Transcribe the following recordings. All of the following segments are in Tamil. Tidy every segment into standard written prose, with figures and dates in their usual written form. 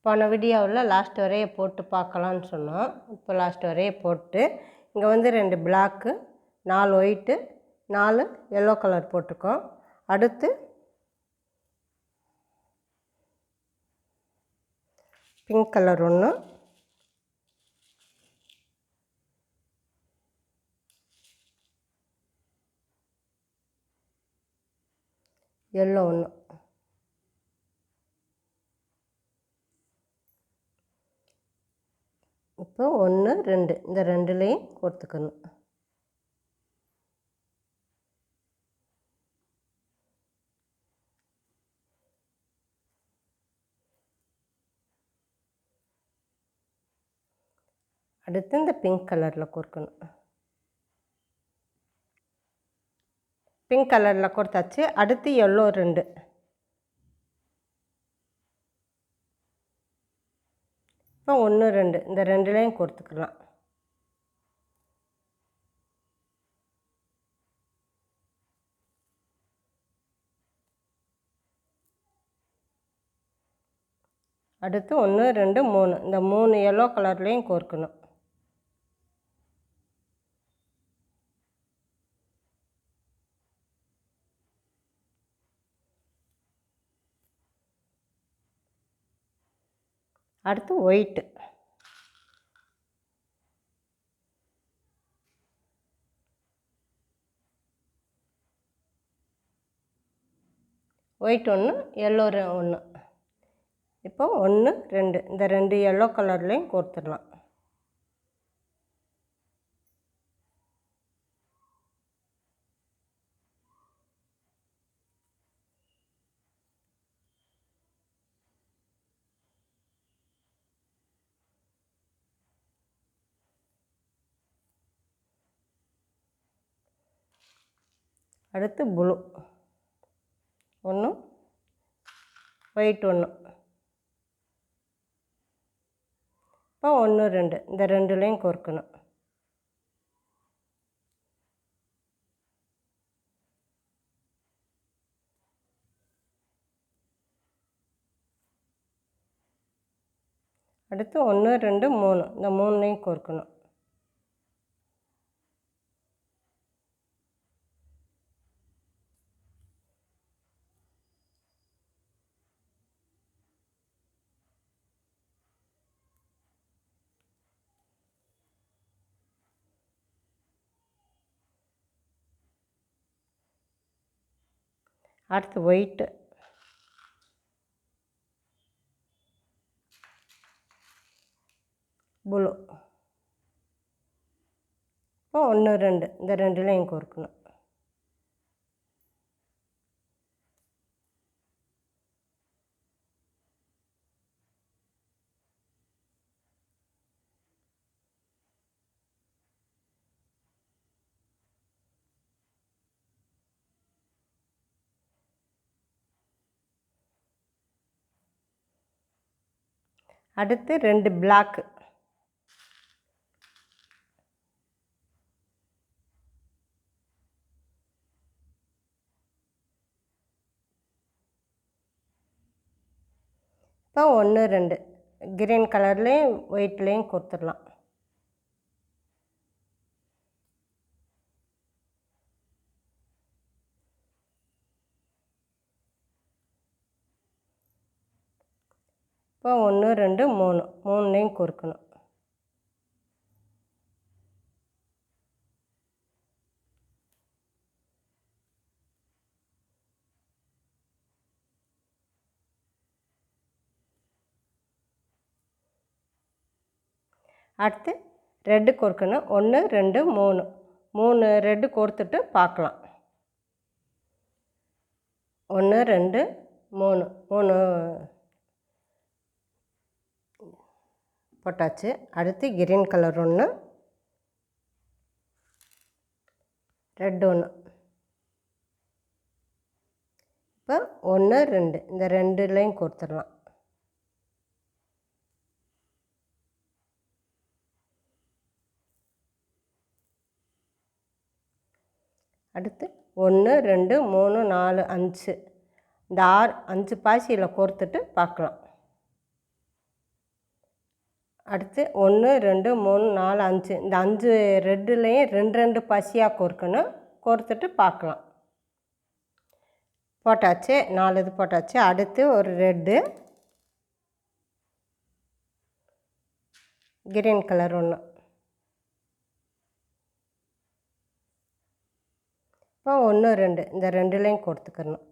போன வீடியோவில் லாஸ்ட் வரைய போட்டு பார்க்கலான்னு சொன்னோம். இப்போ லாஸ்ட் வரைய போட்டு இங்கே வந்து 2 பிளாக்கு, 4 ஒயிட்டு, 4 எல்லோ கலர் போட்டிருக்கோம். அடுத்து பிங்க் கலர் 1, எல்லோ 1. இப்போ 1, 2 இந்த 2லேயும் கோர்த்துக்கணும். அடுத்து இந்த பிங்க் கலரில் கோர்க்கணும். பிங்க் கலரில் கோர்த்தாச்சு. அடுத்து எல்லோ 2. இப்போ 1, 2 இந்த 2லேயும் கோர்த்துக்கலாம். அடுத்து 1, 2, 3 இந்த 3 எல்லோ கலர்லேயும் கோர்க்கணும். அடுத்து ஒயிட்டு. White 1, yellow 1. இப்போ 1, 2 இந்த 2 எல்லோ கலர்லேயும் கோர்த்துடலாம். அடுத்து ப்ளூ 1, ஒயிட் 1. இப்போ 1, 2 இந்த 2லேயும் கோர்க்கணும். அடுத்து 1, 2, 3 இந்த 3லேயும் கோர்க்கணும். அடுத்து ஒயிட்டு, ப்ளூ. இப்போ 1, 2 இந்த 2லேயும் கோர்க்கணும். அடுத்து 2 பிளாக்கு. இப்போ 1, 2 கிரீன் கலர்லேயும் ஒயிட்லேயும் கோர்த்துடலாம். இப்போ 1, 2, 3 3லேயும் கோர்க்கணும். அடுத்து ரெட்டு கோர்க்கணும். 1, 2, 3 3 ரெட்டு கோர்த்துட்டு பார்க்கலாம். 1, 2, 3 3 போட்டாச்சு. அடுத்து கிரீன் கலர் 1, ரெட் 1. இப்போ 1, 2 இந்த 2லேயும் கோர்த்துடலாம். அடுத்து 1, 2, 3, 4, 5 இந்த 5 பாசியில் கோர்த்துட்டு பார்க்கலாம். அடுத்து 1 2 3 4 5 இந்த 5 ரெட்டுலேயும் 2 பசியாக கோர்க்கணும். கோர்த்துட்டு பார்க்கலாம். போட்டாச்சு, 4 இது போட்டாச்சு. அடுத்து ஒரு ரெட்டு, கிரீன் கலர் ஒன்று. இப்போ 1 2 இந்த 2லேயும் கோர்த்துக்கணும்.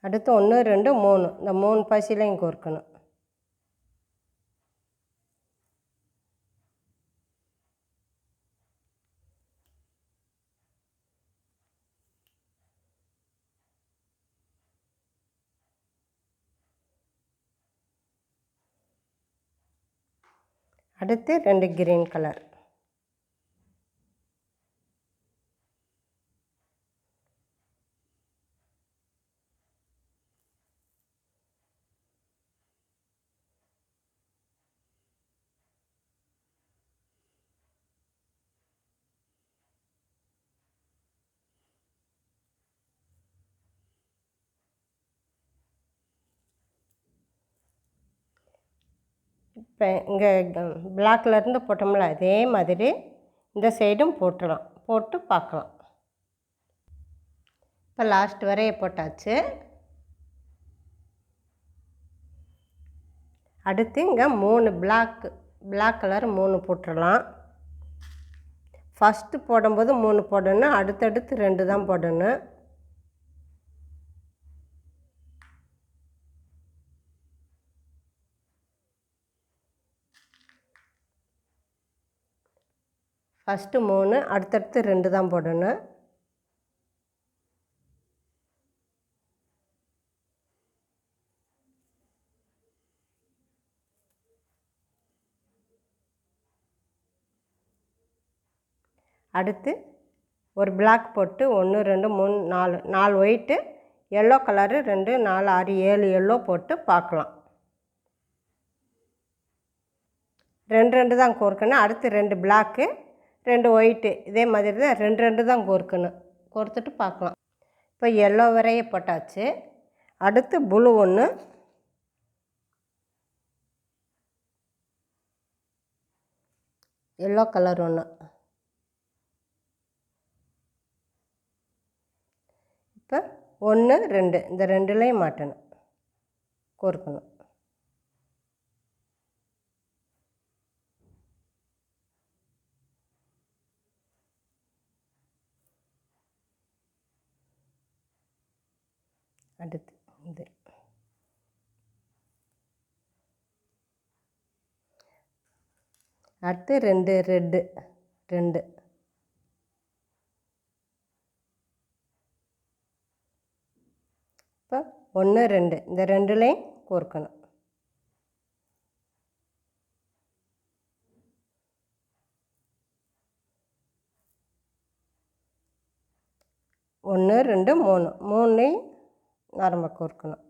அடுத்து 1 2 3 இந்த 3 பசிலையும் கோர்க்கணும். அடுத்து 2 கிரீன் கலர். இப்போ இங்கே பிளாக்லேருந்து போட்டோம்ல, அதே மாதிரி இந்த சைடும் போட்டுடலாம். போட்டு பார்க்கலாம். இப்போ லாஸ்ட் வரைய போட்டாச்சு. அடுத்து இங்கே 3 பிளாக் கலர் 3 போட்டுடலாம். ஃபஸ்ட்டு போடும்போது 3 போடணும், அடுத்தடுத்து 2 தான் போடணும். ஃபஸ்ட்டு 3, அடுத்தடுத்து 2 தான் போடணும். அடுத்து ஒரு பிளாக் போட்டு 1 2 3 4 ஒயிட்டு, எல்லோ கலரு 2 4 6 7 எல்லோ போட்டு பார்க்கலாம். 2 தான் கோர்க்கணும். அடுத்து 2 பிளாக்கு 2 ஒயிட்டு, இதே மாதிரி தான் 2 தான் கோர்க்கணும். கோர்த்துட்டு பார்க்கலாம். இப்போ எல்லோ வரைய போட்டாச்சு. அடுத்து ப்ளூ ஒன்று, எல்லோ கலர் ஒன்று. இப்போ 1 2 இந்த 2லேயும் மாட்டணும், கோர்க்கணும். அடுத்து இது அடுத்து 2 ரெட்டு 2. இப்போ 1 2 இந்த 2லேயும் கோர்க்கணும். ஒன்று 2 3 3லேயும் நார்மலாக கோர்க்கணும்.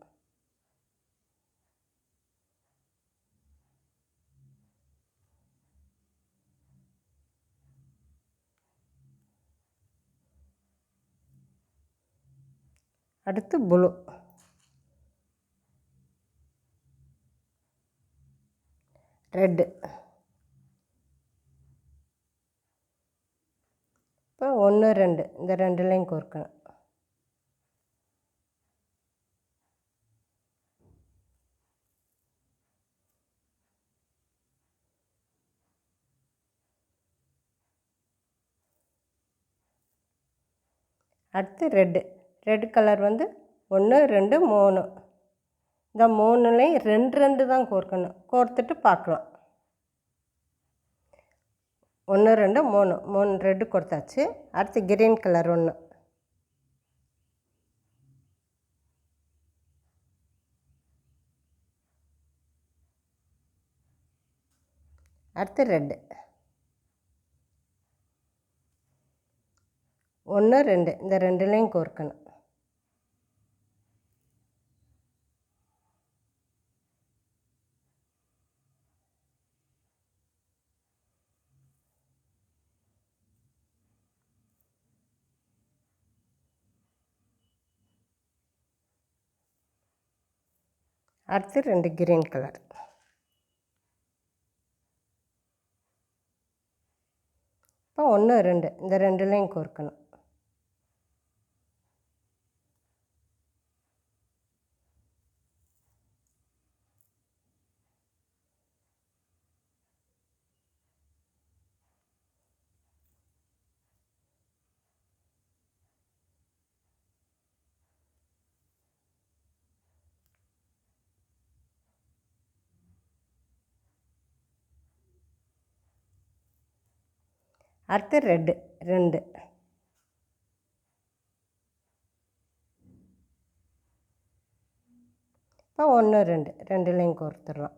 அடுத்து ப்ளூ, ரெட்டு. இப்போ 1 2 இந்த 2லேயும் கோர்க்கணும். அடுத்து ரெட் கலர் வந்து 1 2 3 இந்த 3லேயும் 2 தான் கோர்க்கணும். கோர்த்துட்டு பார்க்கலாம். 1 2 3 ரெட்டு கொடுத்தாச்சு. அடுத்து கிரீன் கலர் ஒன்று, அடுத்து ரெட்டு. 1 2 இந்த 2லேயும் கோர்க்கணும். அடுத்து 2 கிரீன் கலர். இப்போ 1 2 இந்த 2லையும் கோர்க்கணும். அடுத்து ரெட்டு 2. இப்போ 1 2 2லையும் கோர்த்துடலாம்.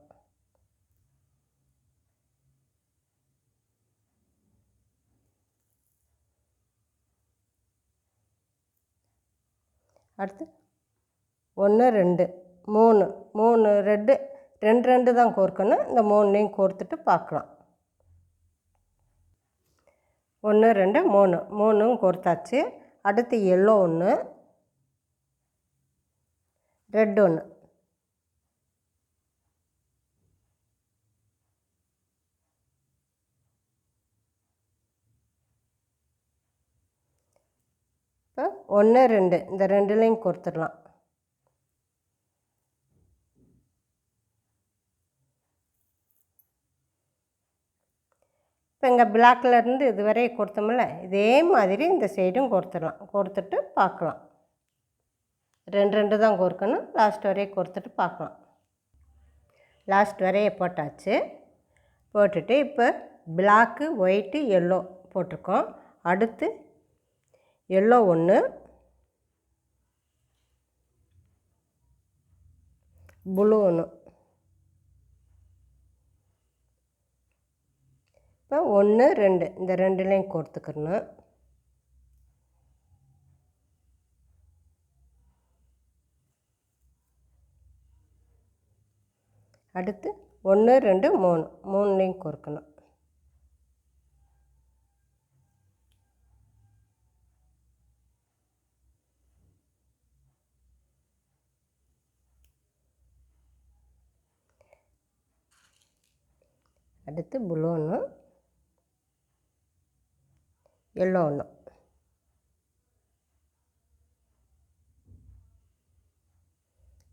அடுத்து 1 2 3 3 ரெட்டு 2 2 தான் கோர்க்கணும். இந்த 3லையும் கோர்த்துட்டு பார்க்கலாம். 1 2 3 3ம் கோர்த்தாச்சு. அடுத்து எல்லோ 1 ரெட் 1. இப்போ 1 2 இந்த 2லையும் கோர்த்துடலாம். இப்போ இங்கே பிளாக்லேருந்து இதுவரை கோர்த்தோம்ல, இதே மாதிரி இந்த சைடும் கோர்த்துடலாம். கோர்த்துட்டு பார்க்கலாம். 2 2 தான் கோர்க்கணும். லாஸ்ட் வரையை கோர்த்துட்டு பார்க்கலாம். லாஸ்ட் வரையை போட்டாச்சு. போட்டுட்டு இப்போ பிளாக்கு ஒயிட்டு எல்லோ போட்டிருக்கோம். அடுத்து எல்லோ 1 ப்ளூ 1. இப்போ 1 2 இந்த 2லையும் கோர்த்துக்கணும். அடுத்து 1 2 3 3லையும் கோர்க்கணும். அடுத்து ப்ளூ 1 எல்லோ 1.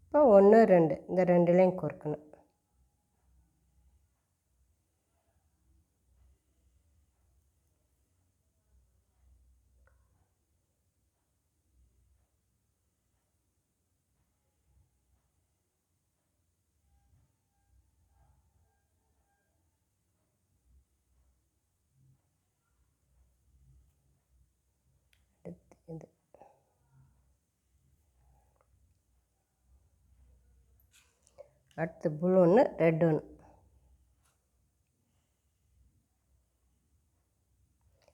இப்போ 1 2 இந்த 2லையும் கோர்க்கணும். இது அடுத்து ப்ளூ 1 ரெட் 1.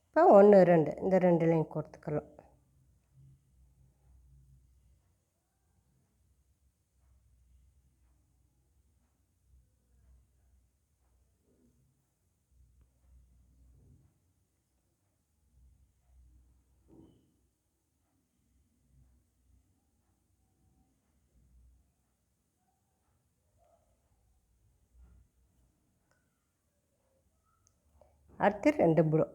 இப்போ 1 2 இந்த 2லையும் கோர்த்துக்கலாம். அடுத்து 2 ப்ளூ.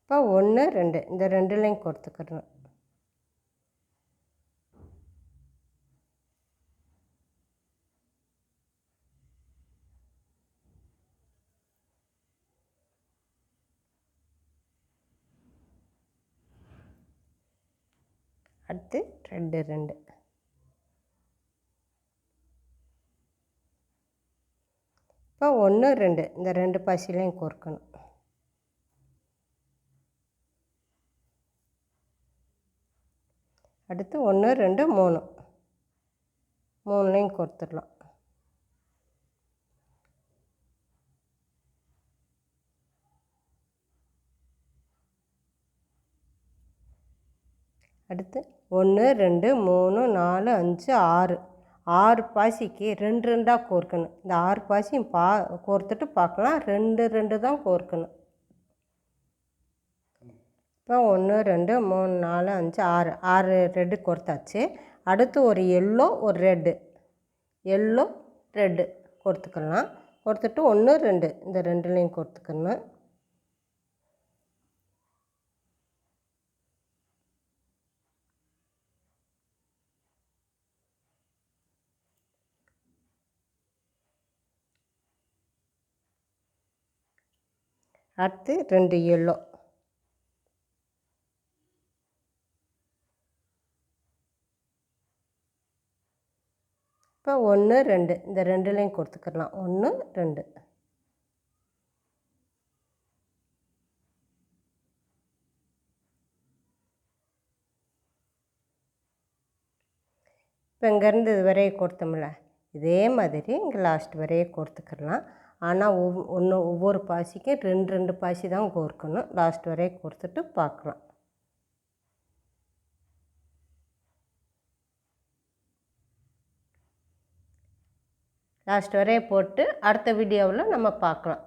இப்போ 1 2 இந்த 2லையும் கோர்த்துக்கணும். அடுத்து ரெட்டு 2. இப்போ 1 2 இந்த 2 பாசிலையும் கோர்க்கணும். அடுத்து 1 2 3 3லையும் கோர்த்துடலாம். அடுத்து 1 2 3 4 5 6 6 பாசிக்கு 2 2 கோர்க்கணும். இந்த 6 பாசியும் கோர்த்துட்டு பார்க்கலாம். 2 2 தான் கோர்க்கணும். இப்போ 1 2 3 4 5 6 ரெட்டு கோர்த்தாச்சு. அடுத்து ஒரு எல்லோ ஒரு ரெட்டு, எல்லோ ரெட்டு கோர்த்துக்கலாம். கோர்த்துட்டு 1 2 இந்த ரெண்டுலேயும் கோர்த்துக்கணும். அடுத்து 2 எல்லோ, இப்போ 1 2 இந்த ரெண்டுலேயும் கோர்த்துக்கலாம். 1 2 இப்போ இங்கேருந்து இது வரைய கோர்த்தோம்ல, இதே மாதிரி இங்கே லாஸ்ட் வரைய கோர்த்துக்கலாம். ஆனால் ஒவ்வொரு பாசிக்கும் 2 2 பாசி தான் கோர்க்கணும். லாஸ்ட் வரைய கோர்த்துட்டு பார்க்கலாம். லாஸ்ட் வரைய போட்டு அடுத்த வீடியோவில் நம்ம பார்க்கலாம்.